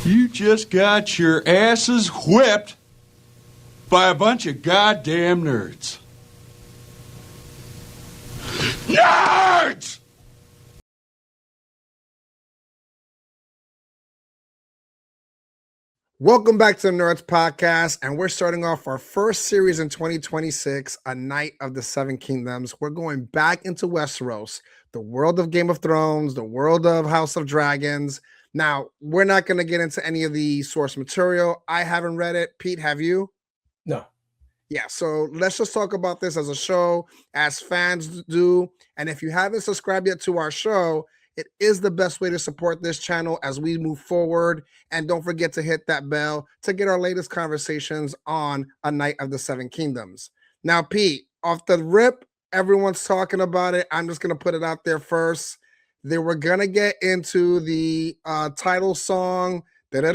You just got your asses whipped by a bunch of goddamn nerds. Nerds! Welcome back to the Nerds Podcast, and we're starting off our first series in 2026, A Night of the Seven Kingdoms. We're going back into Westeros, the world of Game of Thrones, the world of House of Dragons. Now, we're not going to get into any of the source material. I haven't read it. Pete, have you? No. Yeah, so let's just talk about this as a show, as fans do. And if you haven't subscribed yet to our show, it is the best way to support this channel as we move forward. And don't forget to hit that bell to get our latest conversations on A Night of the Seven Kingdoms. Now, Pete, off the rip, everyone's talking about it. I'm just going to put it out there first. They were going to get into the title song, and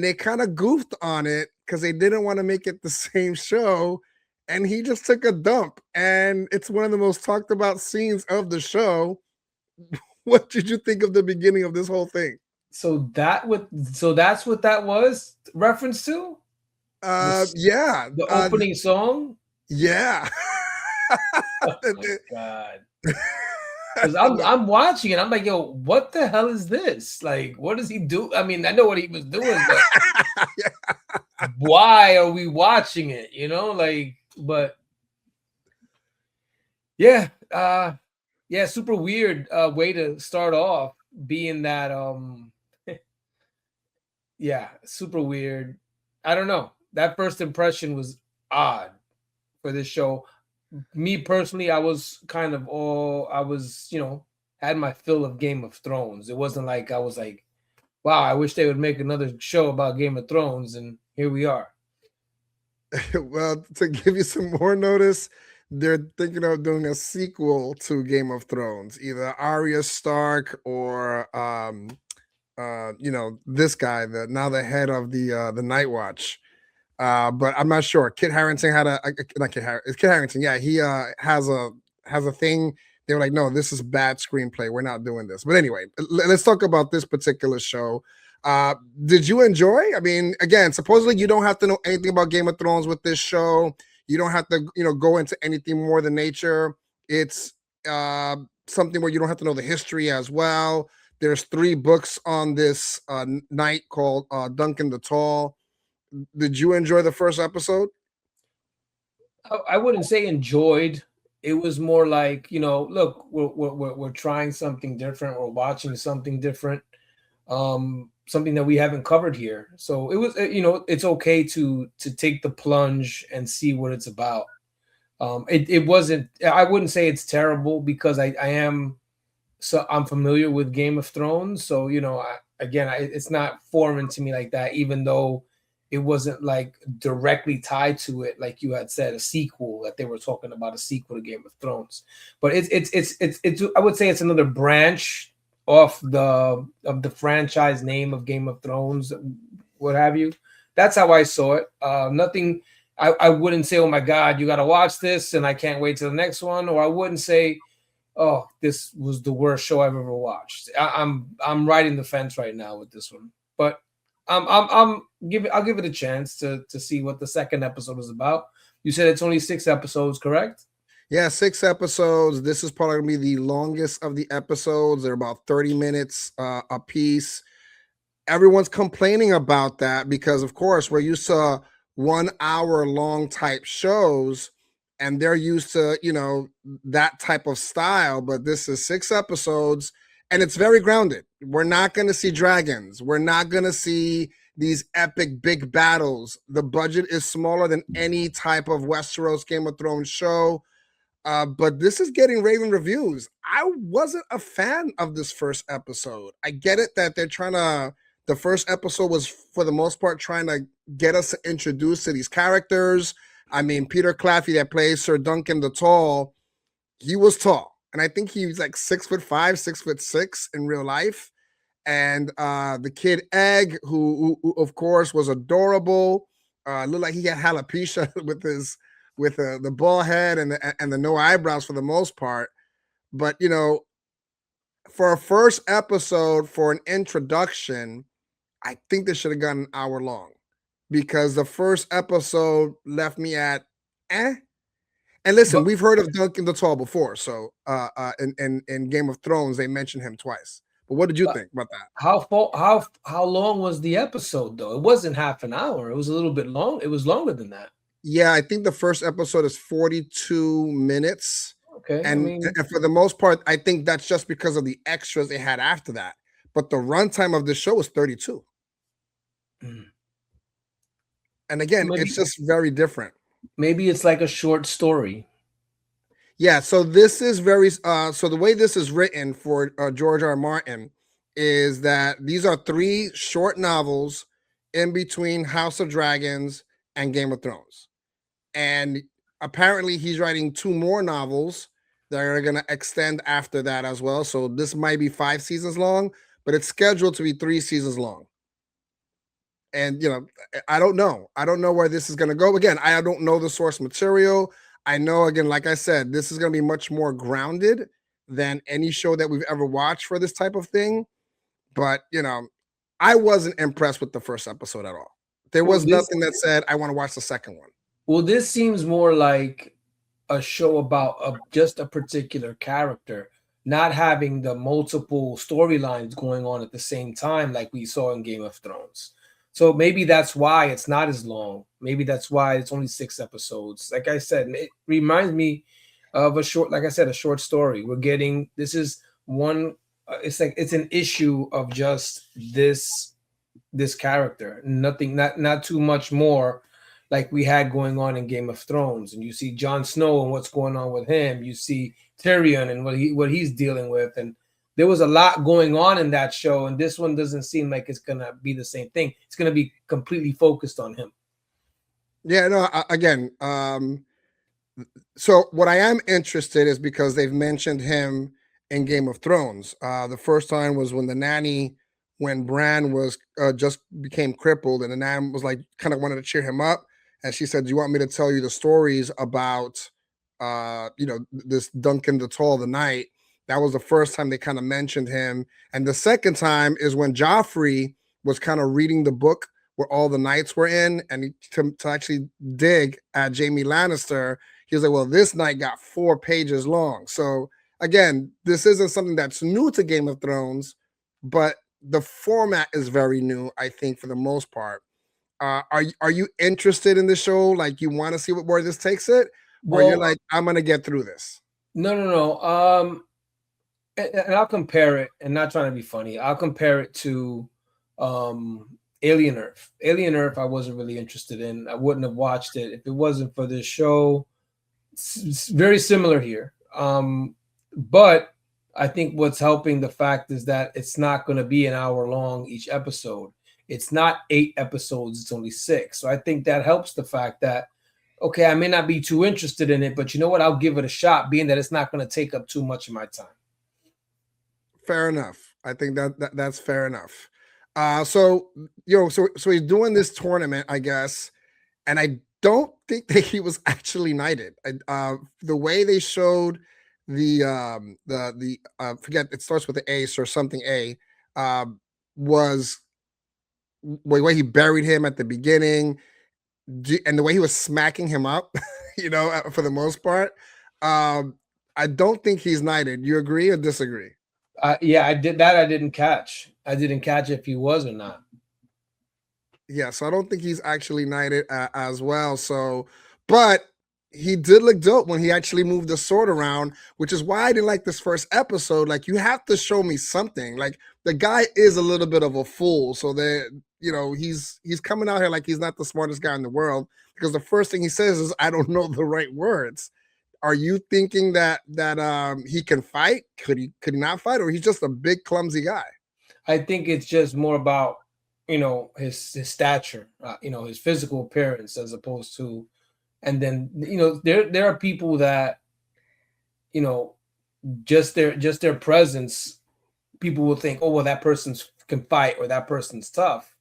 they kind of goofed on it because they didn't want to make it the same show. And he just took a dump. And it's one of the most talked about scenes of the show. What did you think of the beginning of this whole thing? So that's what that was reference to? Yeah. The opening song? Yeah. Oh my God. Because I'm watching it. I'm like, yo, what the hell is this? Like, what does he do? I mean, I know what he was doing, but yeah. Why are we watching it? You know, like, but yeah, super weird way to start off, being that yeah, super weird. I don't know. That first impression was odd for this show. Me personally, I was had my fill of Game of Thrones. It wasn't like I was like, wow, I wish they would make another show about Game of Thrones, and here we are. Well, to give you some more notice, they're thinking of doing a sequel to Game of Thrones, either Arya Stark or this guy, the head of the Night Watch. But I'm not sure. Kit Harington had it's Kit Harington. Yeah, he has a thing. They were like, no, this is bad screenplay. We're not doing this. But anyway, let's talk about this particular show. Did you enjoy? I mean, again, supposedly you don't have to know anything about Game of Thrones with this show. You don't have to, go into anything more than nature. It's something where you don't have to know the history as well. There's 3 books on this night called Duncan the Tall. Did you enjoy the first episode? I wouldn't say enjoyed. It was more like, look, we're trying something different. We're watching something different. Something that we haven't covered here. So it was, it's okay to take the plunge and see what it's about. It wasn't, I wouldn't say it's terrible because I'm familiar with Game of Thrones. So, it's not foreign to me like that, even though it wasn't like directly tied to it. Like you had said, a sequel that they were talking about, a sequel to Game of Thrones, but it's I would say it's another branch of the franchise name of Game of Thrones, what have you. That's how I saw it. Nothing. I wouldn't say, oh my God, you got to watch this and I can't wait till the next one. Or I wouldn't say, oh, this was the worst show I've ever watched. I'm riding the fence right now with this one, but I'll give it a chance to see what the second episode is about. You said it's only 6 episodes, correct? Yeah, 6 episodes. This is probably going to be the longest of the episodes. They're about 30 minutes a piece. Everyone's complaining about that because, of course, we're used to 1 hour long type shows, and they're used to, that type of style. But this is 6 episodes, and it's very grounded. We're not going to see dragons. We're not going to see these epic big battles. The budget is smaller than any type of Westeros Game of Thrones show. But this is getting raving reviews. I wasn't a fan of this first episode. I get it that the first episode was for the most part trying to get us introduced to these characters. I mean, Peter Claffey that plays Sir Duncan the Tall, he was tall. And I think he was like 6'5", 6'6" in real life. And the kid Egg, who of course was adorable, looked like he had alopecia with the bald head and the no eyebrows for the most part. But for a first episode for an introduction, I think they should have gone an hour long because the first episode left me at eh. And listen, But we've heard of Duncan the Tall before, so in Game of Thrones they mentioned him twice. But what did you think about that? how long was the episode though? It wasn't half an hour. It was a little bit long. It was longer than that. Yeah, I think the first episode is 42 minutes. Okay, I And, mean, and for the most part, I think that's just because of the extras they had after that. But the runtime of the show is 32. mm, And again, maybe it's just very different. maybe it's like a short story. Yeah, so this is very so the way this is written for George R. R. Martin is that these are 3 short novels in between House of Dragons and Game of Thrones. And apparently he's writing 2 more novels that are going to extend after that as well. So this might be 5 seasons long, but it's scheduled to be 3 seasons long. And I don't know. I don't know where this is going to go. Again, I don't know the source material. I know, again, like I said, this is going to be much more grounded than any show that we've ever watched for this type of thing. But I wasn't impressed with the first episode at all. There Well, was nothing that said I want to watch the second one. this seems more like a show about just a particular character, not having the multiple storylines going on at the same time like we saw in Game of Thrones. So maybe that's why it's not as long. Maybe that's why it's only 6 episodes. Like I said, it reminds me of a short, like I said, a short story. We're getting this is one. It's like it's an issue of just this character. Nothing, not too much more like we had going on in Game of Thrones. And you see Jon Snow and what's going on with him. You see Tyrion and what he's dealing with. And there was a lot going on in that show. And this one doesn't seem like it's gonna be the same thing. It's gonna be completely focused on him. Yeah, no, again, so what I am interested is because they've mentioned him in Game of Thrones. The first time was when the nanny, when Bran was just became crippled, and the nanny was like kind of wanted to cheer him up, and she said, "Do you want me to tell you the stories about, this Duncan the Tall, the Knight?" That was the first time they kind of mentioned him, and the second time is when Joffrey was kind of reading the book where all the knights were in, and to actually dig at Jaime Lannister. He was like, well, this night got 4 pages long. So again, this isn't something that's new to Game of Thrones, but the format is very new, I think, for the most part. Are you interested in the show? Like, you want to see where this takes it? Or you're Well, like, I'm gonna get through this? no. And I'll compare it, and not trying to be funny. I'll compare it to Alien Earth. Alien Earth, I wasn't really interested in. I wouldn't have watched it if it wasn't for this show. It's very similar here. But I think what's helping the fact is that it's not going to be an hour long each episode. It's not 8 episodes, it's only 6. So I think that helps the fact that, okay, I may not be too interested in it, but you know what? I'll give it a shot, being that it's not going to take up too much of my time. Fair enough. I think that's fair enough. So he's doing this tournament, I guess, and I don't think that he was actually knighted. The way they showed the forget, it starts with the ace or something A, was the way he buried him at the beginning, and the way he was smacking him up, for the most part. I don't think he's knighted. You agree or disagree? Yeah, I did that. I didn't catch. I didn't catch if he was or not. Yeah, so I don't think he's actually knighted as well. So, but he did look dope when he actually moved the sword around, which is why I didn't like this first episode. Like, you have to show me something. Like, the guy is a little bit of a fool, so that he's coming out here like he's not the smartest guy in the world, because the first thing he says is, "I don't know the right words." Are you thinking that he can fight? Could he not fight, or he's just a big clumsy guy? I think it's just more about his stature, his physical appearance, as opposed to, and then there are people that just their presence, people will think, oh well, that person can fight or that person's tough,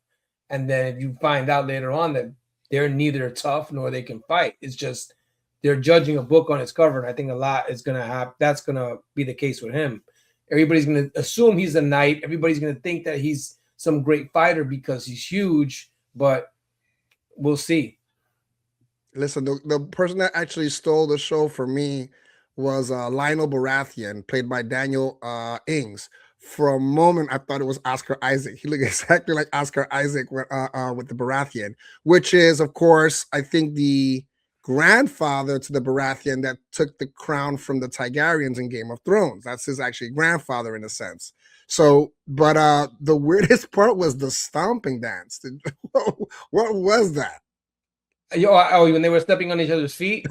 and then if you find out later on that they're neither tough nor they can fight, it's just they're judging a book on its cover. And I think a lot is gonna have that's gonna be the case with him. Everybody's going to assume he's a knight. Everybody's going to think that he's some great fighter because he's huge, but we'll see. Listen, the person that actually stole the show for me was Lionel Baratheon, played by Daniel Ings. For a moment, I thought it was Oscar Isaac. He looked exactly like Oscar Isaac with the Baratheon, which is, of course, I think the grandfather to the Baratheon that took the crown from the Targaryens in Game of Thrones. That's his actually grandfather in a sense. So, but the weirdest part was the stomping dance. What was that? Oh, when they were stepping on each other's feet?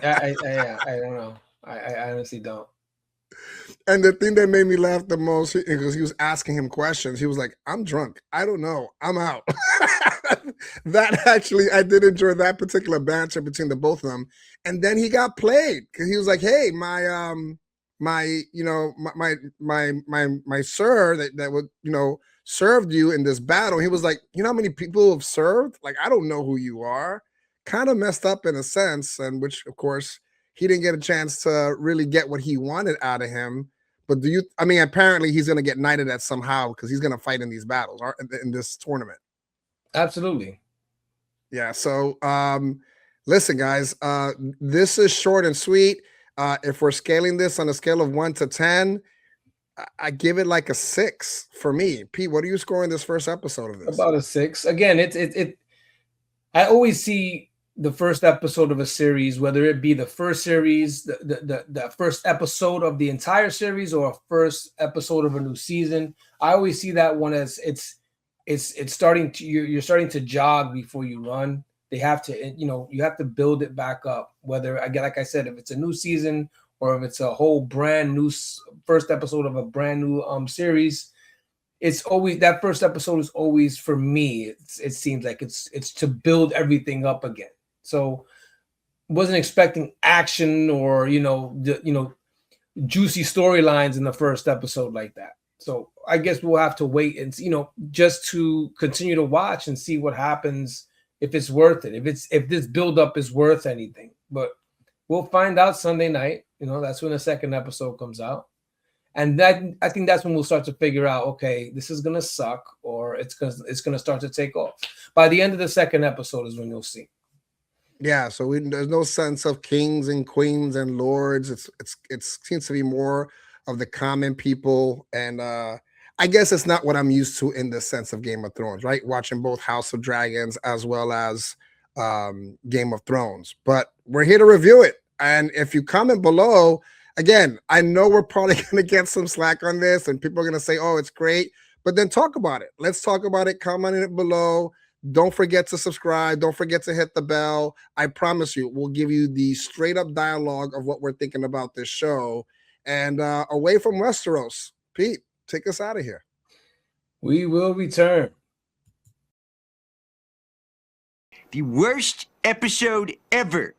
I don't know. I honestly don't. And the thing that made me laugh the most, because he was asking him questions, he was like, I'm drunk. I don't know. I'm out. That actually, I did enjoy that particular banter between the both of them. And then he got played because he was like, hey, my sir that would, served you in this battle. He was like, you know how many people have served? Like, I don't know who you are. Kind of messed up in a sense, and which, of course, he didn't get a chance to really get what he wanted out of him. But apparently he's going to get knighted at somehow because he's going to fight in these battles or in this tournament. Absolutely. Yeah. So, listen, guys, this is short and sweet. If we're scaling this on a scale of 1 to 10, I give it like a 6 for me. Pete, what are you scoring this first episode of this? About a 6. Again, I always see the first episode of a series, whether it be the first series, the first episode of the entire series, or a first episode of a new season. I always see that one as it's starting to you're starting to jog before you run. They have to, you have to build it back up. Whether, again, like I said, if it's a new season or if it's a whole brand new first episode of a brand new series, it's always that first episode is always, for me, it seems like it's to build everything up again. So wasn't expecting action or juicy storylines in the first episode like that. So I guess we'll have to wait and just to continue to watch and see what happens, if it's worth it, if this buildup is worth anything. But we'll find out Sunday night. That's when the second episode comes out. And I think that's when we'll start to figure out, okay, this is gonna suck, or it's gonna start to take off. By the end of the second episode is when you'll see. Yeah, so there's no sense of kings and queens and lords. It seems to be more of the common people, and I guess it's not what I'm used to in the sense of Game of Thrones, right? Watching both House of Dragons as well as Game of Thrones, but we're here to review it. And if you comment below, again, I know we're probably going to get some slack on this, and people are going to say, "Oh, it's great," but then talk about it. Let's talk about it. Comment it below. Don't forget to subscribe. Don't forget to hit the bell. I promise you, we'll give you the straight up dialogue of what we're thinking about this show. And away from Westeros, Pete, take us out of here. We will return. The worst episode ever.